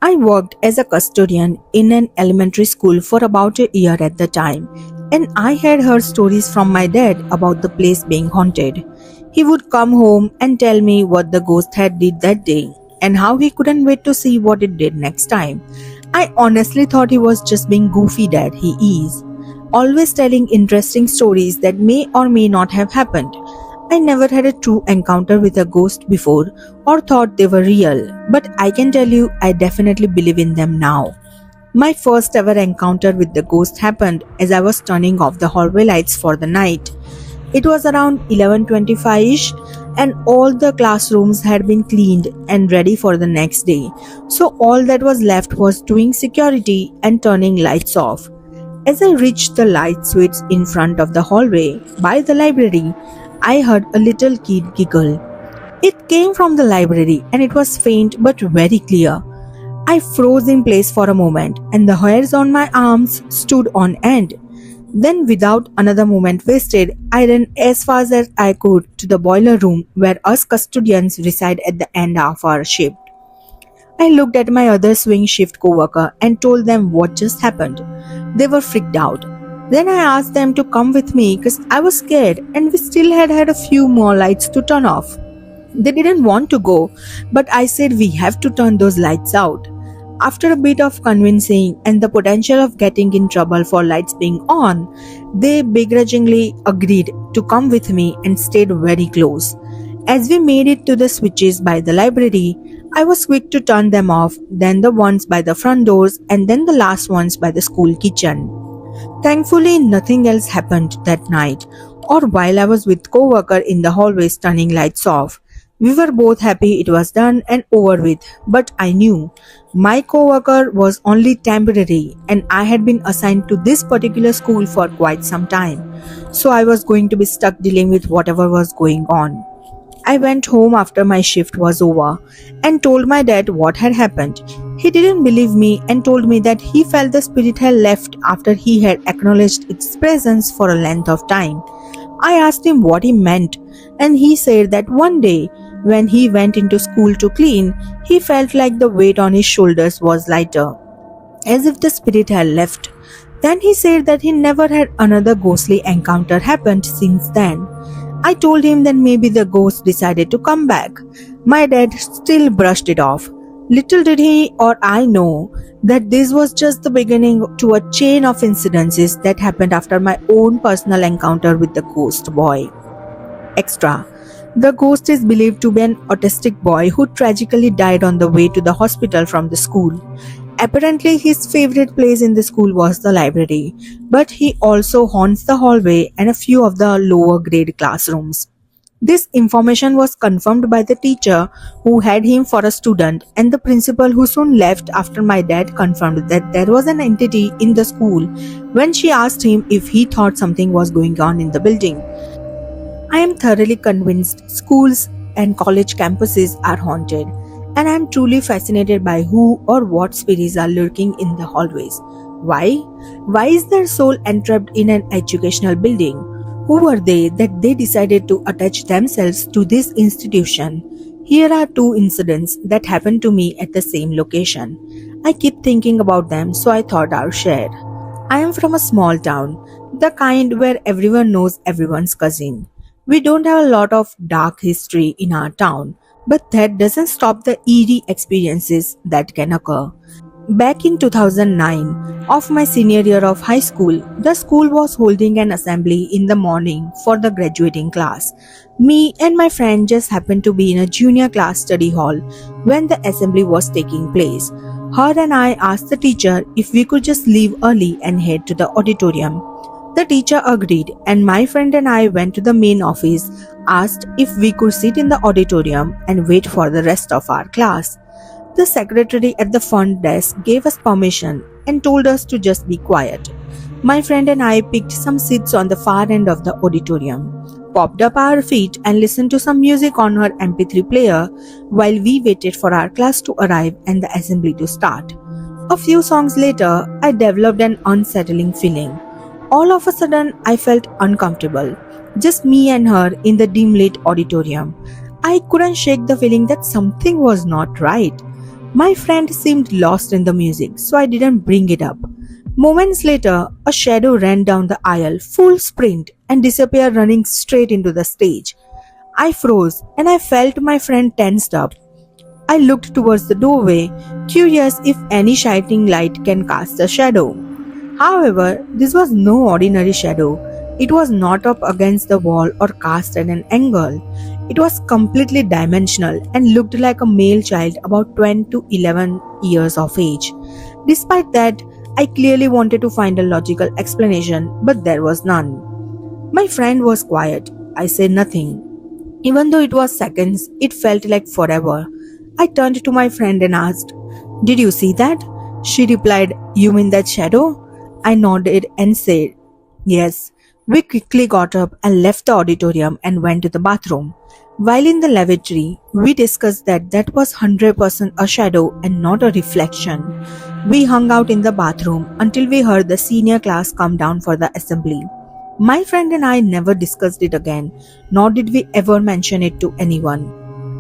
I worked as a custodian in an elementary school for about a year at the time, and I had heard stories from my dad about the place being haunted. He would come home and tell me what the ghost had did that day and how he couldn't wait to see what it did next time. I honestly thought he was just being goofy dad he is, always telling interesting stories that may or may not have happened. I never had a true encounter with a ghost before or thought they were real, but I can tell you I definitely believe in them now. My first ever encounter with the ghost happened as I was turning off the hallway lights for the night. It was around 11:25ish and all the classrooms had been cleaned and ready for the next day. So all that was left was doing security and turning lights off. As I reached the light switch in front of the hallway by the library, I heard a little kid giggle. It came from the library and it was faint but very clear. I froze in place for a moment and the hairs on my arms stood on end. Then, without another moment wasted, I ran as fast as I could to the boiler room where us custodians reside at the end of our shift. I looked at my other swing shift coworker and told them what just happened. They were freaked out. Then I asked them to come with me because I was scared and we still had a few more lights to turn off. They didn't want to go, but I said we have to turn those lights out. After a bit of convincing and the potential of getting in trouble for lights being on, they begrudgingly agreed to come with me and stayed very close. As we made it to the switches by the library, I was quick to turn them off, then the ones by the front doors, and then the last ones by the school kitchen. Thankfully, nothing else happened that night, or while I was with coworker in the hallways turning lights off. We were both happy it was done and over with, but I knew my coworker was only temporary and I had been assigned to this particular school for quite some time, so I was going to be stuck dealing with whatever was going on. I went home after my shift was over and told my dad what had happened. He didn't believe me and told me that he felt the spirit had left after he had acknowledged its presence for a length of time. I asked him what he meant, and he said that one day, when he went into school to clean, he felt like the weight on his shoulders was lighter, as if the spirit had left. Then he said that he never had another ghostly encounter happened since then. I told him that maybe the ghost decided to come back. My dad still brushed it off. Little did he or I know that this was just the beginning to a chain of incidences that happened after my own personal encounter with the ghost boy. Extra. The ghost is believed to be an autistic boy who tragically died on the way to the hospital from the school. Apparently, his favorite place in the school was the library, but he also haunts the hallway and a few of the lower grade classrooms. This information was confirmed by the teacher who had him for a student and the principal who soon left after my dad confirmed that there was an entity in the school when she asked him if he thought something was going on in the building. I am thoroughly convinced schools and college campuses are haunted, and I am truly fascinated by who or what spirits are lurking in the hallways. Why? Why is their soul entrapped in an educational building? Who were they that they decided to attach themselves to this institution? Here are two incidents that happened to me at the same location. I keep thinking about them, so I thought I'd share. I am from a small town, the kind where everyone knows everyone's cousin. We don't have a lot of dark history in our town, but that doesn't stop the eerie experiences that can occur. Back in 2009, of my senior year of high school, the school was holding an assembly in the morning for the graduating class. Me and my friend just happened to be in a junior class study hall when the assembly was taking place. Her and I asked the teacher if we could just leave early and head to the auditorium. The teacher agreed, and my friend and I went to the main office, asked if we could sit in the auditorium and wait for the rest of our class. The secretary at the front desk gave us permission and told us to just be quiet. My friend and I picked some seats on the far end of the auditorium, popped up our feet and listened to some music on her MP3 player while we waited for our class to arrive and the assembly to start. A few songs later, I developed an unsettling feeling. All of a sudden, I felt uncomfortable. Just me and her in the dim lit auditorium. I couldn't shake the feeling that something was not right. My friend seemed lost in the music, so I didn't bring it up. Moments later, a shadow ran down the aisle, full sprint, and disappeared running straight into the stage. I froze and I felt my friend tensed up. I looked towards the doorway, curious if any shining light can cast a shadow. However, this was no ordinary shadow. It was not up against the wall or cast at an angle. It was completely dimensional and looked like a male child about 10 to 11 years of age. Despite that, I clearly wanted to find a logical explanation, but there was none. My friend was quiet. I said nothing. Even though it was seconds, it felt like forever. I turned to my friend and asked, "Did you see that?" She replied, "You mean that shadow?" I nodded and said, "Yes." We quickly got up and left the auditorium and went to the bathroom. While in the lavatory, we discussed that was 100% a shadow and not a reflection. We hung out in the bathroom until we heard the senior class come down for the assembly. My friend and I never discussed it again, nor did we ever mention it to anyone.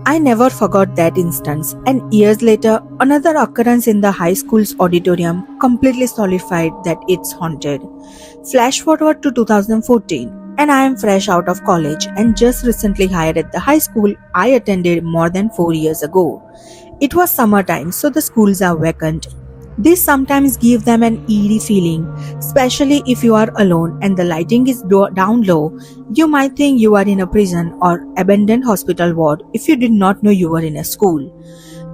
I never forgot that instance, and years later, another occurrence in the high school's auditorium completely solidified that it's haunted. Flash forward to 2014, and I am fresh out of college and just recently hired at the high school I attended more than 4 years ago. It was summertime, so the schools are vacant. This sometimes gives them an eerie feeling, especially if you are alone and the lighting is down low. You might think you are in a prison or abandoned hospital ward if you did not know you were in a school.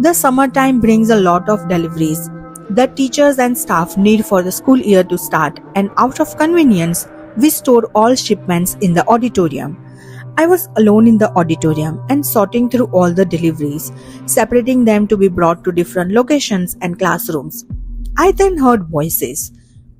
The summertime brings a lot of deliveries that teachers and staff need for the school year to start, and out of convenience, we store all shipments in the auditorium. I was alone in the auditorium and sorting through all the deliveries, separating them to be brought to different locations and classrooms. I then heard voices.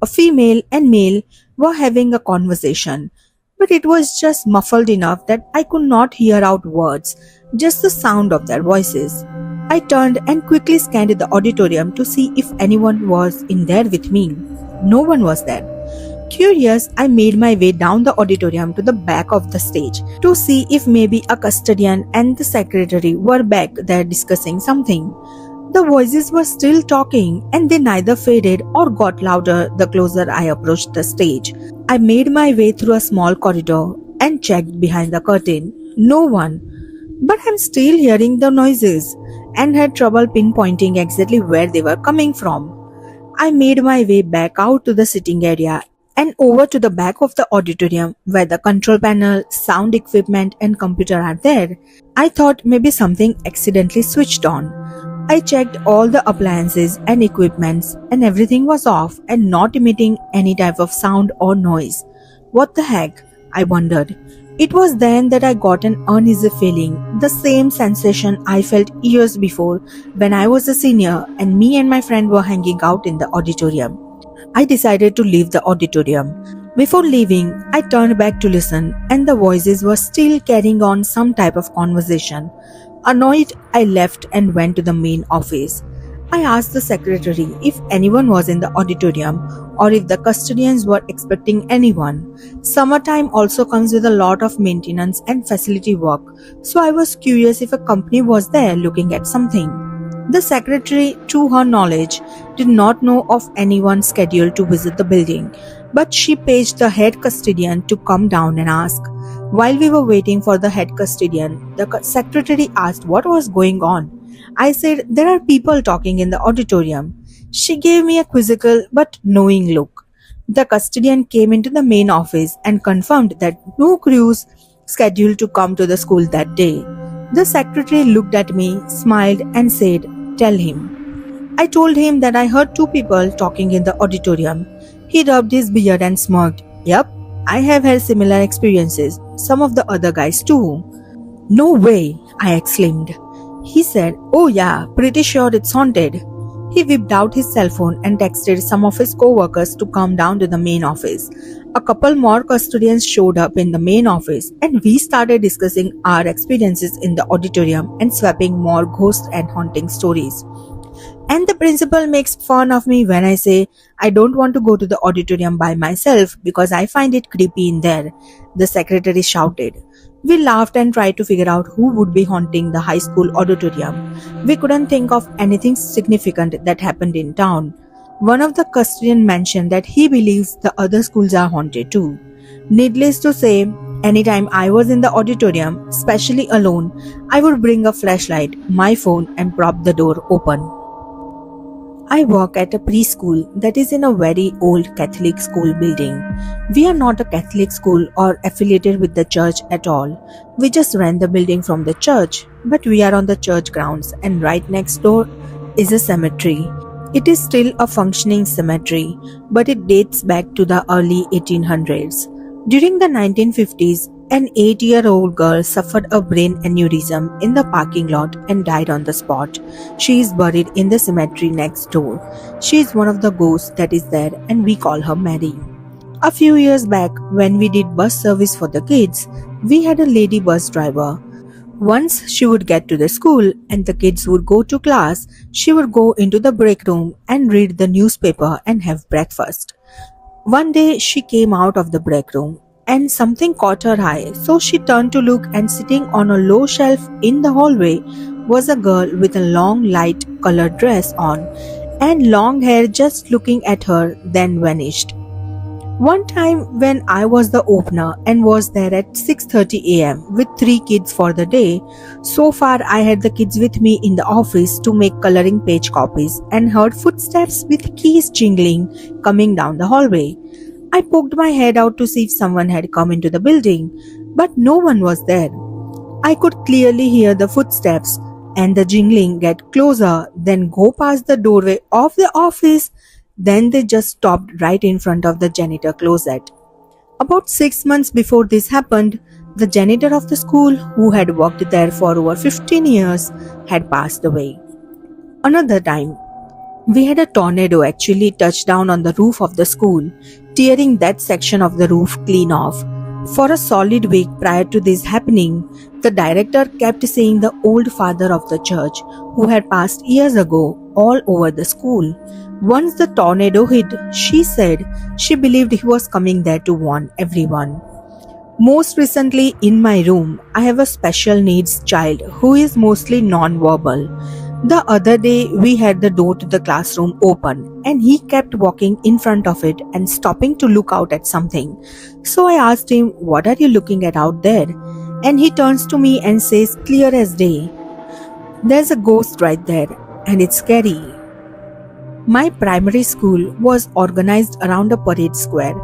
A female and male were having a conversation, but it was just muffled enough that I could not hear out words, just the sound of their voices. I turned and quickly scanned the auditorium to see if anyone was in there with me. No one was there. Curious, I made my way down the auditorium to the back of the stage to see if maybe a custodian and the secretary were back there discussing something. The voices were still talking and they neither faded or got louder the closer I approached the stage. I made my way through a small corridor and checked behind the curtain. No one. But I'm still hearing the noises and had trouble pinpointing exactly where they were coming from. I made my way back out to the sitting area and over to the back of the auditorium where the control panel, sound equipment and computer are there. I thought maybe something accidentally switched on. I checked all the appliances and equipments and everything was off and not emitting any type of sound or noise. What the heck? I wondered. It was then that I got an uneasy feeling, the same sensation I felt years before when I was a senior and me and my friend were hanging out in the auditorium. I decided to leave the auditorium. Before leaving, I turned back to listen and the voices were still carrying on some type of conversation. Annoyed, I left and went to the main office. I asked the secretary if anyone was in the auditorium or if the custodians were expecting anyone. Summertime also comes with a lot of maintenance and facility work, so I was curious if a company was there looking at something. The secretary, to her knowledge, did not know of anyone scheduled to visit the building, but she paged the head custodian to come down and ask. While we were waiting for the head custodian, the secretary asked what was going on. I said, "There are people talking in the auditorium." She gave me a quizzical but knowing look. The custodian came into the main office and confirmed that no crews scheduled to come to the school that day. The secretary looked at me, smiled and said, "Tell him." I told him that I heard two people talking in the auditorium. He rubbed his beard and smirked. "Yup, I have had similar experiences. Some of the other guys too." "No way," I exclaimed. He said, "Oh yeah, pretty sure it's haunted." He whipped out his cell phone and texted some of his co-workers to come down to the main office. A couple more custodians showed up in the main office and we started discussing our experiences in the auditorium and swapping more ghost and haunting stories. And the principal makes fun of me when I say I don't want to go to the auditorium by myself because I find it creepy in there, the secretary shouted. We laughed and tried to figure out who would be haunting the high school auditorium. We couldn't think of anything significant that happened in town. One of the custodians mentioned that he believes the other schools are haunted too. Needless to say, anytime I was in the auditorium, especially alone, I would bring a flashlight, my phone, and prop the door open. I work at a preschool that is in a very old Catholic school building. We are not a Catholic school or affiliated with the church at all. We just rent the building from the church, but we are on the church grounds and right next door is a cemetery. It is still a functioning cemetery, but it dates back to the early 1800s. During the 1950s, an 8-year-old girl suffered a brain aneurysm in the parking lot and died on the spot. She is buried in the cemetery next door. She is one of the ghosts that is there and we call her Mary. A few years back, when we did bus service for the kids, we had a lady bus driver. Once she would get to the school and the kids would go to class, she would go into the break room and read the newspaper and have breakfast. One day she came out of the break room and something caught her eye, so she turned to look, and sitting on a low shelf in the hallway was a girl with a long light colored dress on and long hair just looking at her, then vanished. One time when I was the opener and was there at 6:30 a.m. with 3 kids for the day, so far I had the kids with me in the office to make coloring page copies and heard footsteps with keys jingling coming down the hallway. I poked my head out to see if someone had come into the building, but no one was there. I could clearly hear the footsteps and the jingling get closer, then go past the doorway of the office. Then they just stopped right in front of the janitor closet. About 6 months before this happened, the janitor of the school, who had worked there for over 15 years, had passed away. Another time, we had a tornado actually touch down on the roof of the school, tearing that section of the roof clean off. For a solid week prior to this happening, the director kept seeing the old father of the church, who had passed years ago, all over the school. Once the tornado hit, she said she believed he was coming there to warn everyone. Most recently, in my room, I have a special needs child who is mostly non-verbal. The other day, we had the door to the classroom open and he kept walking in front of it and stopping to look out at something. So I asked him, "What are you looking at out there?" And he turns to me and says, clear as day, "There's a ghost right there and it's scary." My primary school was organized around a parade square.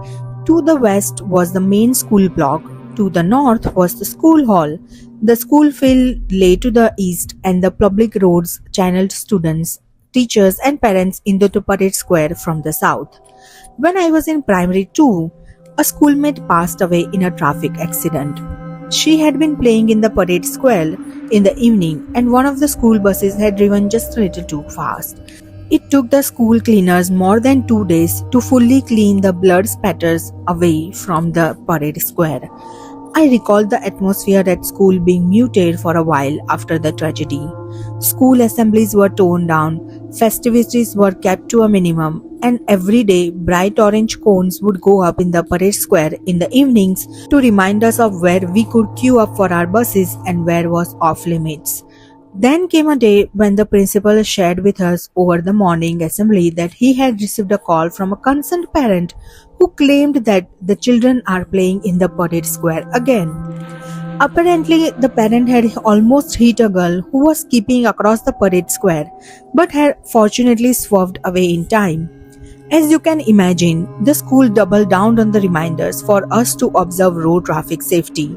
To the west was the main school block. To the north was the school hall. The school field lay to the east and the public roads channeled students, teachers and parents into the parade square from the south. When I was in primary 2, a schoolmate passed away in a traffic accident. She had been playing in the parade square in the evening and one of the school buses had driven just a little too fast. It took the school cleaners more than 2 days to fully clean the blood spatters away from the parade square. I recall the atmosphere at school being muted for a while after the tragedy. School assemblies were torn down, festivities were kept to a minimum, and every day bright orange cones would go up in the parade square in the evenings to remind us of where we could queue up for our buses and where was off limits. Then came a day when the principal shared with us over the morning assembly that he had received a call from a concerned parent who claimed that the children are playing in the parade square again. Apparently, the parent had almost hit a girl who was skipping across the parade square but had fortunately swerved away in time. As you can imagine, the school doubled down on the reminders for us to observe road traffic safety.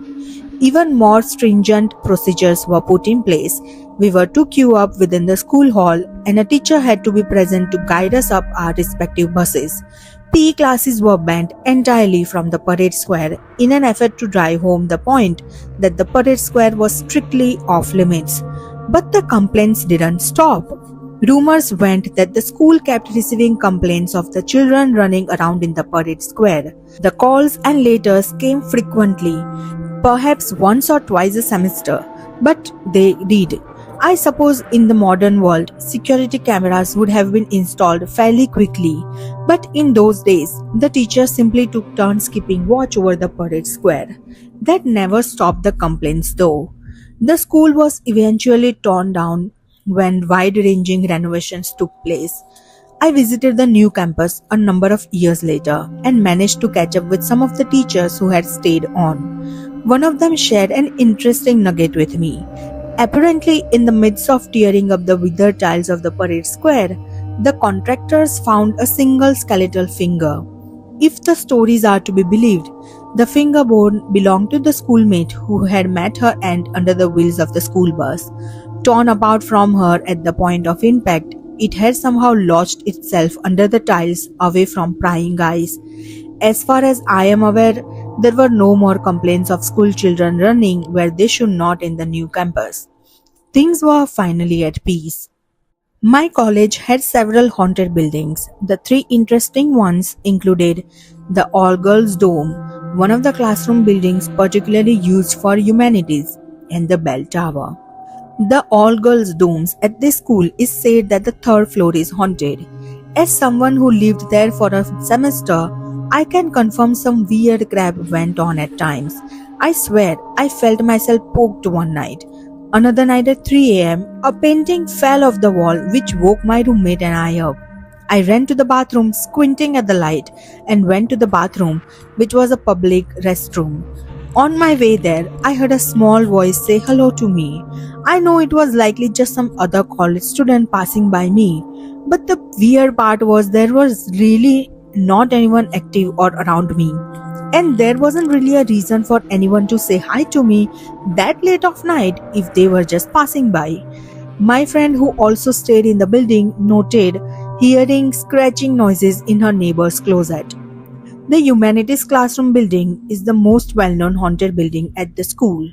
Even more stringent procedures were put in place. We were to queue up within the school hall and a teacher had to be present to guide us up our respective buses. PE classes were banned entirely from the parade square in an effort to drive home the point that the parade square was strictly off limits. But the complaints didn't stop. Rumors went that the school kept receiving complaints of the children running around in the parade square. The calls and letters came frequently, perhaps once or twice a semester, but they did. I suppose in the modern world, security cameras would have been installed fairly quickly, but in those days, the teachers simply took turns keeping watch over the parade square. That never stopped the complaints though. The school was eventually torn down when wide ranging renovations took place. I visited the new campus a number of years later and managed to catch up with some of the teachers who had stayed on. One of them shared an interesting nugget with me. Apparently, in the midst of tearing up the withered tiles of the parade square, the contractors found a single skeletal finger. If the stories are to be believed, the finger bone belonged to the schoolmate who had met her aunt under the wheels of the school bus. Torn apart from her at the point of impact, it had somehow lodged itself under the tiles away from prying eyes. As far as I am aware, there were no more complaints of school children running where they should not in the new campus. Things were finally at peace. My college had several haunted buildings. The three interesting ones included the All Girls Dome, one of the classroom buildings particularly used for humanities, and the Bell Tower. The all girls dorms at this school is said that the third floor is haunted. As someone who lived there for a semester, I can confirm some weird crap went on at times. I swear I felt myself poked one night. Another night at 3 a.m., a painting fell off the wall which woke my roommate and I up. I ran to the bathroom squinting at the light and went to the bathroom, which was a public restroom. On my way there, I heard a small voice say hello to me. I know it was likely just some other college student passing by me, but the weird part was there was really not anyone active or around me. And there wasn't really a reason for anyone to say hi to me that late of night if they were just passing by. My friend who also stayed in the building noted hearing scratching noises in her neighbor's closet. The Humanities Classroom building is the most well-known haunted building at the school.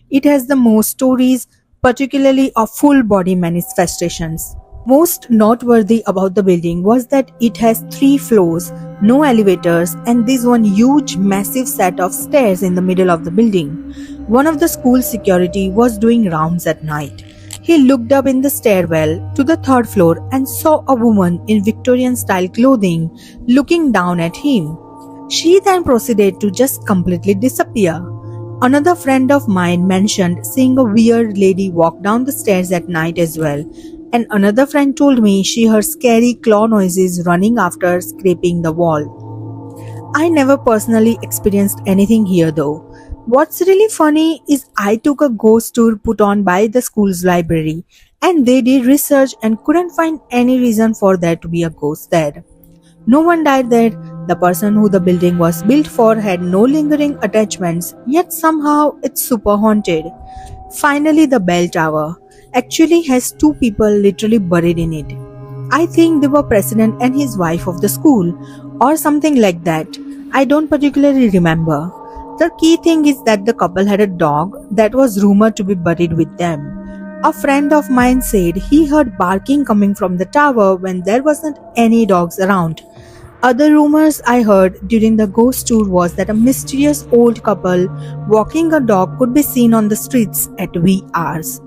It has the most stories, particularly of full-body manifestations. Most noteworthy about the building was that it has 3 floors, no elevators, and this one huge massive set of stairs in the middle of the building. One of the school security was doing rounds at night. He looked up in the stairwell to the third floor and saw a woman in Victorian style clothing looking down at him. She then proceeded to just completely disappear. Another friend of mine mentioned seeing a weird lady walk down the stairs at night as well, and another friend told me she heard scary claw noises running after scraping the wall. I never personally experienced anything here though. What's really funny is I took a ghost tour put on by the school's library, and they did research and couldn't find any reason for there to be a ghost there. No one died there. The person who the building was built for had no lingering attachments, yet somehow it's super haunted. Finally, the bell tower actually has 2 people literally buried in it. I think they were president and his wife of the school, or something like that. I don't particularly remember. The key thing is that the couple had a dog that was rumored to be buried with them. A friend of mine said he heard barking coming from the tower when there wasn't any dogs around. Other rumors I heard during the ghost tour was that a mysterious old couple walking a dog could be seen on the streets at wee hours.